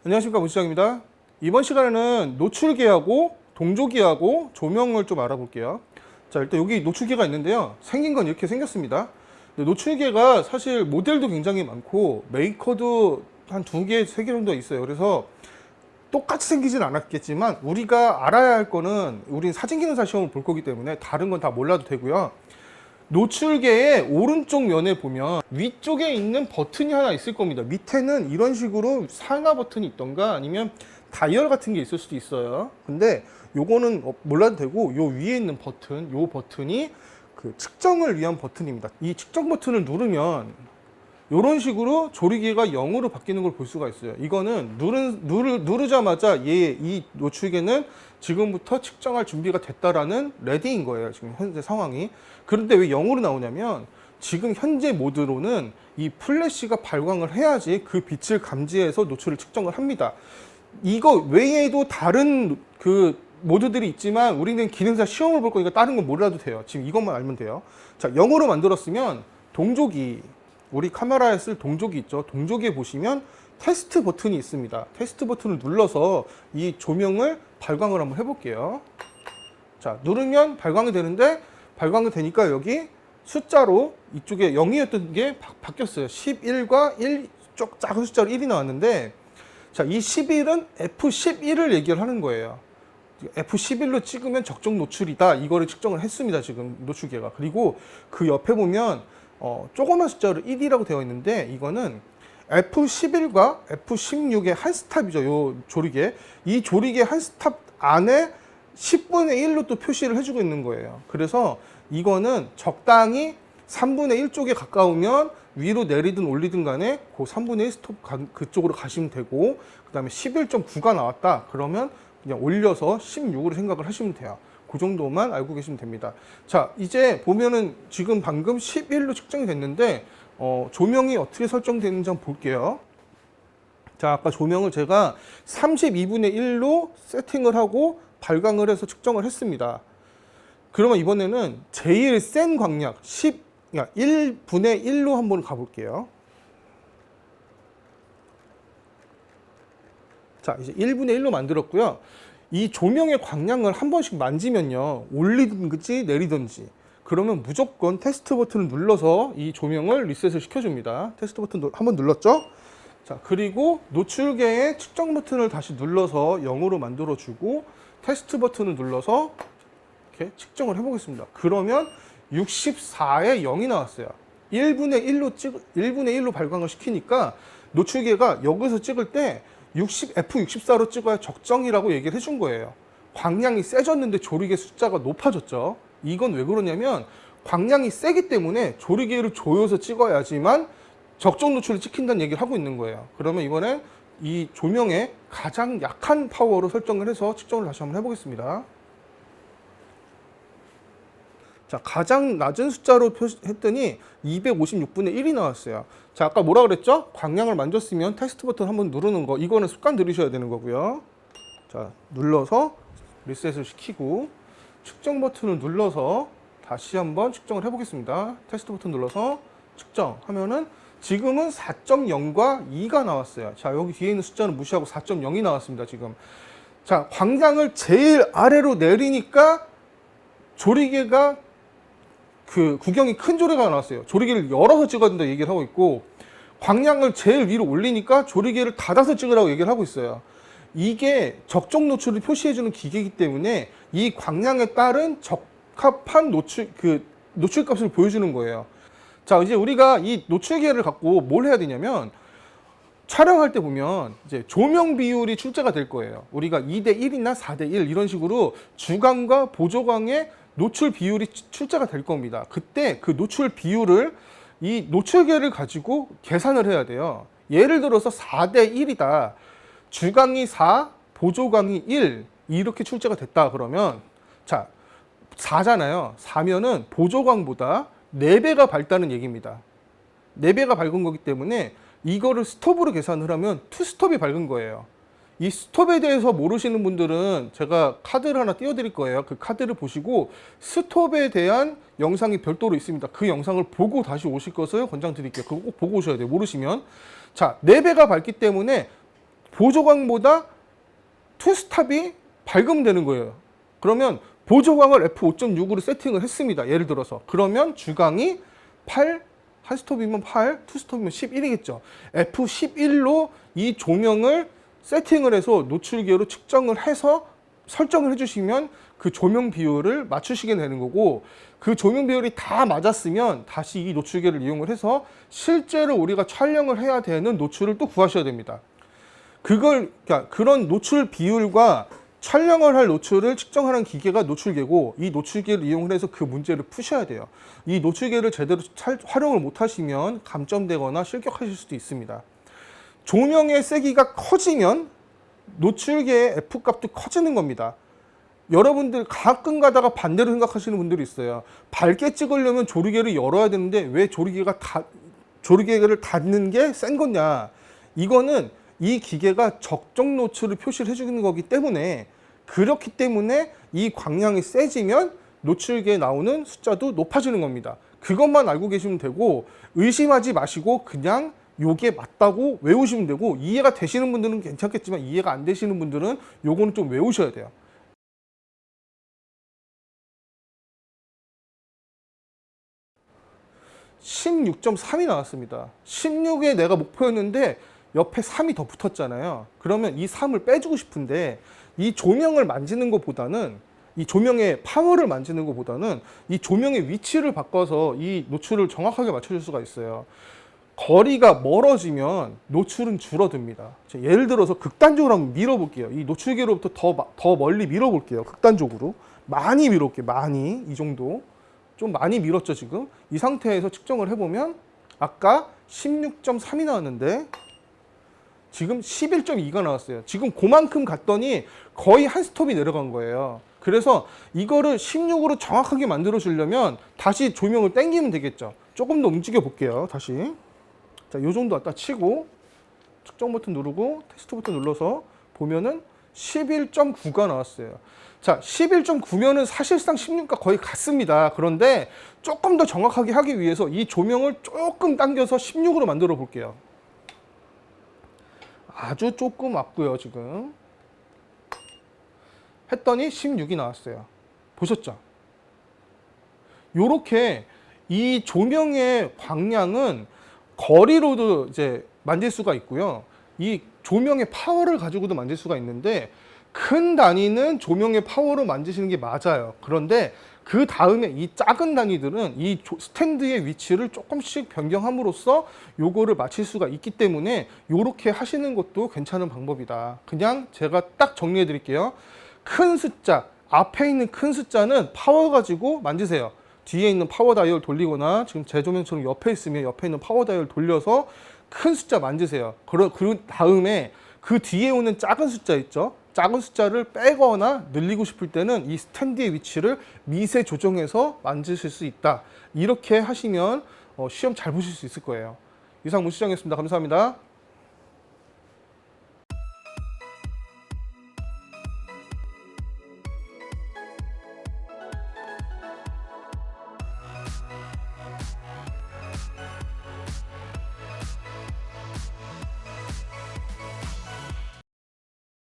안녕하십니까, 문시장입니다. 이번 시간에는 노출계하고 동조기하고 조명을 좀 알아볼게요. 자, 일단 여기 노출계가 있는데요. 생긴 건 이렇게 생겼습니다. 근데 노출계가 사실 모델도 굉장히 많고 메이커도 한 2개, 3개 정도 있어요. 그래서 똑같이 생기진 않았겠지만 우리가 알아야 할 거는, 우린 사진기능사 시험을 볼 거기 때문에 다른 건 다 몰라도 되고요. 노출계의 오른쪽 면에 보면 위쪽에 있는 버튼이 하나 있을 겁니다. 밑에는 이런 식으로 상하 버튼이 있던가 아니면 다이얼 같은 게 있을 수도 있어요. 근데 요거는 몰라도 되고, 요 위에 있는 버튼, 요 버튼이 그 측정을 위한 버튼입니다. 이 측정 버튼을 누르면 이런 식으로 조리개가 0으로 바뀌는 걸 볼 수가 있어요. 이거는 누르자마자 이 노출계는 지금부터 측정할 준비가 됐다라는 레디인 거예요. 지금 현재 상황이. 그런데 왜 0으로 나오냐면 지금 현재 모드로는 이 플래시가 발광을 해야지 그 빛을 감지해서 노출을 측정을 합니다. 이거 외에도 다른 그 모드들이 있지만 우리는 기능사 시험을 볼 거니까 다른 건 몰라도 돼요. 지금 이것만 알면 돼요. 자, 0으로 만들었으면 동조기, 우리 카메라에 쓸 동조기 있죠. 동조기에 보시면 테스트 버튼이 있습니다. 테스트 버튼을 눌러서 이 조명을 발광을 한번 해볼게요. 자, 누르면 발광이 되는데, 발광이 되니까 여기 숫자로 이쪽에 0이었던 게 바뀌었어요. 11과 1, 쪽 작은 숫자로 1이 나왔는데, 자, 이 11은 F11을 얘기를 하는 거예요. F11로 찍으면 적정 노출이다. 이거를 측정을 했습니다. 지금 노출계가. 그리고 그 옆에 보면 조그만 숫자로 1이라고 되어 있는데, 이거는 F11과 F16의 한 스탑이죠. 요 조리개. 이 조리개 한 스탑 안에 10분의 1로 또 표시를 해주고 있는 거예요. 그래서 이거는 적당히 3분의 1 쪽에 가까우면 위로 내리든 올리든 간에 그 3분의 1 스톱 그쪽으로 가시면 되고, 그 다음에 11.9가 나왔다. 그러면 그냥 올려서 16으로 생각을 하시면 돼요. 그 정도만 알고 계시면 됩니다. 자, 이제 보면은 지금 방금 11로 측정이 됐는데 조명이 어떻게 설정되는지 한번 볼게요. 자, 아까 조명을 제가 32분의 1로 세팅을 하고 발광을 해서 측정을 했습니다. 그러면 이번에는 제일 센 광량 1분의 1로 한번 가볼게요. 자, 이제 1분의 1로 만들었고요. 이 조명의 광량을 한 번씩 만지면요, 올리든지 내리든지, 그러면 무조건 테스트 버튼을 눌러서 이 조명을 리셋을 시켜줍니다. 테스트 버튼 한번 눌렀죠? 자, 그리고 노출계의 측정 버튼을 다시 눌러서 0으로 만들어주고 테스트 버튼을 눌러서 이렇게 측정을 해보겠습니다. 그러면 64에 0이 나왔어요. 1분의 1로 발광을 시키니까 노출계가 여기서 찍을 때 F64로 찍어야 적정이라고 얘기를 해준 거예요. 광량이 세졌는데 조리개 숫자가 높아졌죠. 이건 왜 그러냐면 광량이 세기 때문에 조리개를 조여서 찍어야지만 적정 노출을 찍힌다는 얘기를 하고 있는 거예요. 그러면 이번엔 이 조명의 가장 약한 파워로 설정을 해서 측정을 다시 한번 해보겠습니다. 자, 가장 낮은 숫자로 했더니 256분의 1이 나왔어요. 자, 아까 뭐라 그랬죠? 광량을 만졌으면 테스트 버튼 한번 누르는 거, 이거는 습관 들이셔야 되는 거고요. 자, 눌러서 리셋을 시키고 측정 버튼을 눌러서 다시 한번 측정을 해보겠습니다. 테스트 버튼 눌러서 측정하면은 지금은 4.0과 2가 나왔어요. 자, 여기 뒤에 있는 숫자는 무시하고 4.0이 나왔습니다. 지금. 자, 광량을 제일 아래로 내리니까 조리개가 구경이 큰 조리개가 나왔어요. 조리개를 열어서 찍어야 된다 얘기를 하고 있고, 광량을 제일 위로 올리니까 조리개를 닫아서 찍으라고 얘기를 하고 있어요. 이게 적정 노출을 표시해주는 기계이기 때문에 이 광량에 따른 적합한 노출값을 보여주는 거예요. 자, 이제 우리가 이 노출계를 갖고 뭘 해야 되냐면, 촬영할 때 보면 이제 조명 비율이 출제가 될 거예요. 우리가 2대1이나 4대1 이런 식으로 주광과 보조광의 노출 비율이 출제가 될 겁니다. 그때 그 노출 비율을 이 노출계를 가지고 계산을 해야 돼요. 예를 들어서 4대1이다. 주광이 4, 보조광이 1 이렇게 출제가 됐다 그러면, 자, 4잖아요. 4면은 보조광보다 4배가 밝다는 얘기입니다. 4배가 밝은 거기 때문에 이거를 스톱으로 계산을 하면 투스톱이 밝은 거예요. 이 스톱에 대해서 모르시는 분들은 제가 카드를 하나 띄워드릴 거예요. 그 카드를 보시고 스톱에 대한 영상이 별도로 있습니다. 그 영상을 보고 다시 오실 것을 권장드릴게요. 그거 꼭 보고 오셔야 돼요. 모르시면. 자, 4배가 밝기 때문에 보조광보다 투스탑이 밝으면 되는 거예요. 그러면 보조광을 F5.6으로 세팅을 했습니다. 예를 들어서. 그러면 주광이 8, 한 스톱이면 8, 투 스톱이면 11이겠죠. F11로 이 조명을 세팅을 해서 노출계로 측정을 해서 설정을 해주시면 그 조명 비율을 맞추시게 되는 거고, 그 조명 비율이 다 맞았으면 다시 이 노출계를 이용을 해서 실제로 우리가 촬영을 해야 되는 노출을 또 구하셔야 됩니다. 그러니까 그런 노출 비율과 촬영을 할 노출을 측정하는 기계가 노출계고, 이 노출계를 이용을 해서 그 문제를 푸셔야 돼요. 이 노출계를 제대로 활용을 못 하시면 감점되거나 실격하실 수도 있습니다. 조명의 세기가 커지면 노출계의 F값도 커지는 겁니다. 여러분들 가끔 가다가 반대로 생각하시는 분들이 있어요. 밝게 찍으려면 조리개를 열어야 되는데 왜 조리개를 닫는 게 센 거냐. 이거는 이 기계가 적정 노출을 표시를 해주는 거기 때문에, 그렇기 때문에 이 광량이 세지면 노출계에 나오는 숫자도 높아지는 겁니다. 그것만 알고 계시면 되고, 의심하지 마시고 그냥 요게 맞다고 외우시면 되고, 이해가 되시는 분들은 괜찮겠지만 이해가 안 되시는 분들은 요거는 좀 외우셔야 돼요. (16.3이) 나왔습니다. 16에 내가 목표였는데 옆에 3이 더 붙었잖아요. 그러면 이 3을 빼주고 싶은데, 이 조명을 만지는 것보다는, 이 조명의 파워를 만지는 것보다는 이 조명의 위치를 바꿔서 이 노출을 정확하게 맞춰줄 수가 있어요. 거리가 멀어지면 노출은 줄어듭니다. 예를 들어서 극단적으로 한번 밀어볼게요. 이 노출계로부터 더 멀리 밀어볼게요. 극단적으로 많이 밀어볼게요. 많이, 이 정도 좀 많이 밀었죠. 지금 이 상태에서 측정을 해보면 아까 16.3이 나왔는데 지금 11.2가 나왔어요. 지금 그만큼 갔더니 거의 한 스톱이 내려간 거예요. 그래서 이거를 16으로 정확하게 만들어 주려면 다시 조명을 당기면 되겠죠. 조금 더 움직여 볼게요. 다시. 자, 요 정도 갖다 치고 측정 버튼 누르고 테스트 버튼 눌러서 보면은 11.9가 나왔어요. 자, 11.9면은 사실상 16과 거의 같습니다. 그런데 조금 더 정확하게 하기 위해서 이 조명을 조금 당겨서 16으로 만들어 볼게요. 아주 조금 왔고요. 지금 했더니 16이 나왔어요. 보셨죠? 요렇게 이 조명의 광량은 거리로도 이제 만질 수가 있고요. 이 조명의 파워를 가지고도 만질 수가 있는데, 큰 단위는 조명의 파워로 만지시는 게 맞아요. 그런데 그 다음에 이 작은 단위들은 이 스탠드의 위치를 조금씩 변경함으로써 요거를 맞출 수가 있기 때문에 요렇게 하시는 것도 괜찮은 방법이다. 그냥 제가 딱 정리해 드릴게요. 큰 숫자, 앞에 있는 큰 숫자는 파워 가지고 만지세요. 뒤에 있는 파워 다이얼 돌리거나 지금 제 조명처럼 옆에 있으면 옆에 있는 파워 다이얼 돌려서 큰 숫자 만지세요. 그 다음에 그 뒤에 오는 작은 숫자 있죠? 작은 숫자를 빼거나 늘리고 싶을 때는 이 스탠드의 위치를 미세 조정해서 만지실 수 있다. 이렇게 하시면 시험 잘 보실 수 있을 거예요. 이상 문시장이었습니다. 감사합니다.